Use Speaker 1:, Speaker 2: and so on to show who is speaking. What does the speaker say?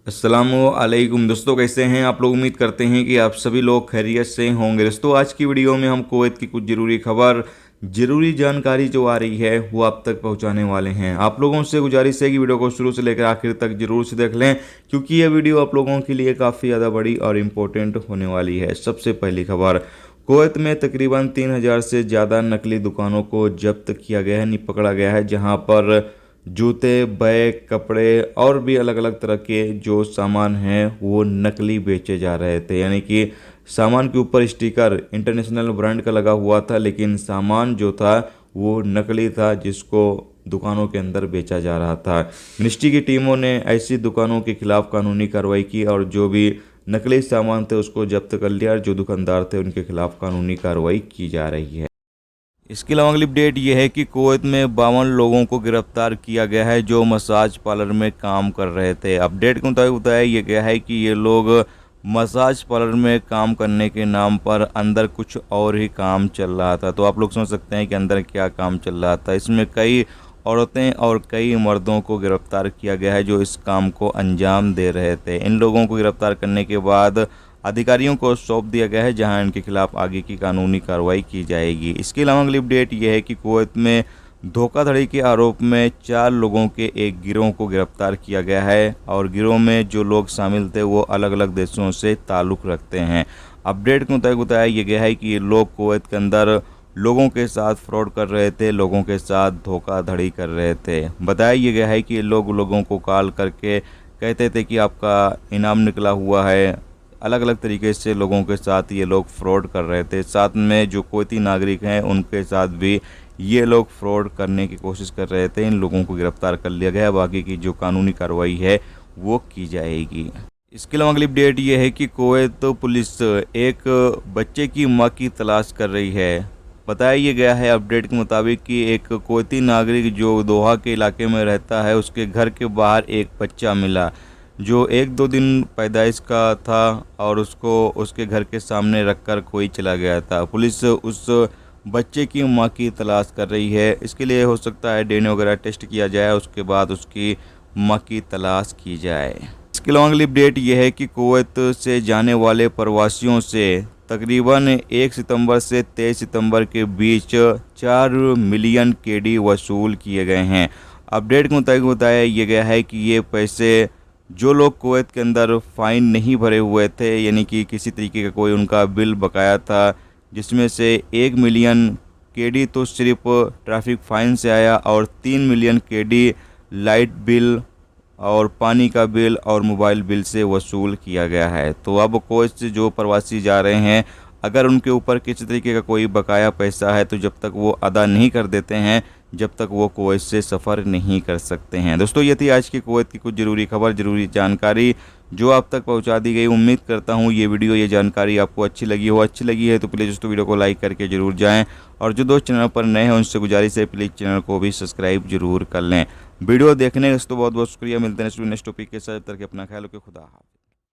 Speaker 1: अस्सलामुअलैकुम दोस्तों, कैसे हैं आप लोग। उम्मीद करते हैं कि आप सभी लोग खैरियत से होंगे। दोस्तों, आज की वीडियो में हम कुवैत की कुछ ज़रूरी खबर, ज़रूरी जानकारी जो आ रही है वो आप तक पहुंचाने वाले हैं। आप लोगों से गुजारिश है कि वीडियो को शुरू से लेकर आखिर तक जरूर से देख लें, क्योंकि यह वीडियो आप लोगों के लिए काफ़ी ज़्यादा बड़ी और इम्पोर्टेंट होने वाली है। सबसे पहली खबर, कुवैत में तकरीबन 3000 से ज़्यादा नकली दुकानों को जब्त किया गया है, पकड़ा गया है, जहां पर जूते, बैग, कपड़े और भी अलग अलग तरह के जो सामान हैं वो नकली बेचे जा रहे थे। यानी कि सामान के ऊपर स्टिकर इंटरनेशनल ब्रांड का लगा हुआ था, लेकिन सामान जो था वो नकली था, जिसको दुकानों के अंदर बेचा जा रहा था। मिनिस्ट्री की टीमों ने ऐसी दुकानों के खिलाफ कानूनी कार्रवाई की और जो भी नकली सामान थे उसको जब्त कर लिया और जो दुकानदार थे उनके खिलाफ कानूनी कार्रवाई की जा रही है। इसके अलावा अगली अपडेट यह है कि कुवैत में 52 लोगों को गिरफ्तार किया गया है जो मसाज पार्लर में काम कर रहे थे। अपडेट के मुताबिक बताया यह गया है कि ये लोग मसाज पार्लर में काम करने के नाम पर अंदर कुछ और ही काम चल रहा था। तो आप लोग समझ सकते हैं कि अंदर क्या काम चल रहा था। इसमें कई औरतें और कई मर्दों को गिरफ्तार किया गया है जो इस काम को अंजाम दे रहे थे। इन लोगों को गिरफ्तार करने के बाद अधिकारियों को सौंप दिया गया है, जहां इनके खिलाफ आगे की कानूनी कार्रवाई की जाएगी। इसके अलावा अगली अपडेट यह है कि कुवैत में धोखाधड़ी के आरोप में 4 लोगों के एक गिरोह को गिरफ्तार किया गया है और गिरोह में जो लोग शामिल थे वो अलग अलग देशों से ताल्लुक़ रखते हैं। अपडेट के मुताबिक बताया यह गया है कि ये लोग कुवैत के अंदर लोगों के साथ फ्रॉड कर रहे थे, लोगों के साथ धोखाधड़ी कर रहे थे। बताया यह गया है कि ये लोगों को कॉल करके कहते थे कि आपका इनाम निकला हुआ है। अलग अलग तरीके से लोगों के साथ ये लोग फ्रॉड कर रहे थे। साथ में जो कुवैती नागरिक हैं उनके साथ भी ये लोग फ्रॉड करने की कोशिश कर रहे थे। इन लोगों को गिरफ्तार कर लिया गया है, बाकी की जो कानूनी कार्रवाई है वो की जाएगी। इसके अलावा अगली अपडेट ये है कि कुवैत पुलिस एक बच्चे की मां की तलाश कर रही है। बताया यह गया है अपडेट के मुताबिक कि एक कुवैती नागरिक जो दोहा के इलाके में रहता है उसके घर के बाहर एक बच्चा मिला जो 1-2 दिन पैदाइश का था और उसको उसके घर के सामने रखकर कोई चला गया था। पुलिस उस बच्चे की मां की तलाश कर रही है। इसके लिए हो सकता है डीएनए वगैरह टेस्ट किया जाए, उसके बाद उसकी मां की तलाश की जाए। इसके अलावा अगली अपडेट यह है कि कुवैत से जाने वाले प्रवासियों से तकरीबन 1 सितंबर से 23 सितंबर के बीच 4 मिलियन केडी वसूल किए गए हैं। अपडेट के मुताबिक बताया यह गया है कि ये पैसे जो लोग कुवैत के अंदर फ़ाइन नहीं भरे हुए थे, यानी कि किसी तरीके का कोई उनका बिल बकाया था, जिसमें से 1 मिलियन केडी तो सिर्फ ट्रैफिक फ़ाइन से आया और 3 मिलियन केडी लाइट बिल और पानी का बिल और मोबाइल बिल से वसूल किया गया है। तो अब कुवैत से जो प्रवासी जा रहे हैं, अगर उनके ऊपर किसी तरीके का कोई बकाया पैसा है तो जब तक वो अदा नहीं कर देते हैं, जब तक वो कुवैत से सफ़र नहीं कर सकते हैं। दोस्तों, ये थी आज की कुवैत की कुछ ज़रूरी खबर, ज़रूरी जानकारी जो आप तक पहुंचा दी गई। उम्मीद करता हूं ये वीडियो, ये जानकारी आपको अच्छी लगी हो। अच्छी लगी है तो प्लीज़ दोस्तों वीडियो को लाइक करके ज़रूर जाएं और जो दोस्त चैनल पर नए हैं उनसे गुजारिश है प्लीज़ चैनल को भी सब्सक्राइब जरूर कर लें। वीडियो देखने का दोस्तों बहुत बहुत शुक्रिया। मिलते हैं नेक्स्ट टॉपिक के साथ। तब तक अपना ख्याल रखें। खुदा हाफ़िज़।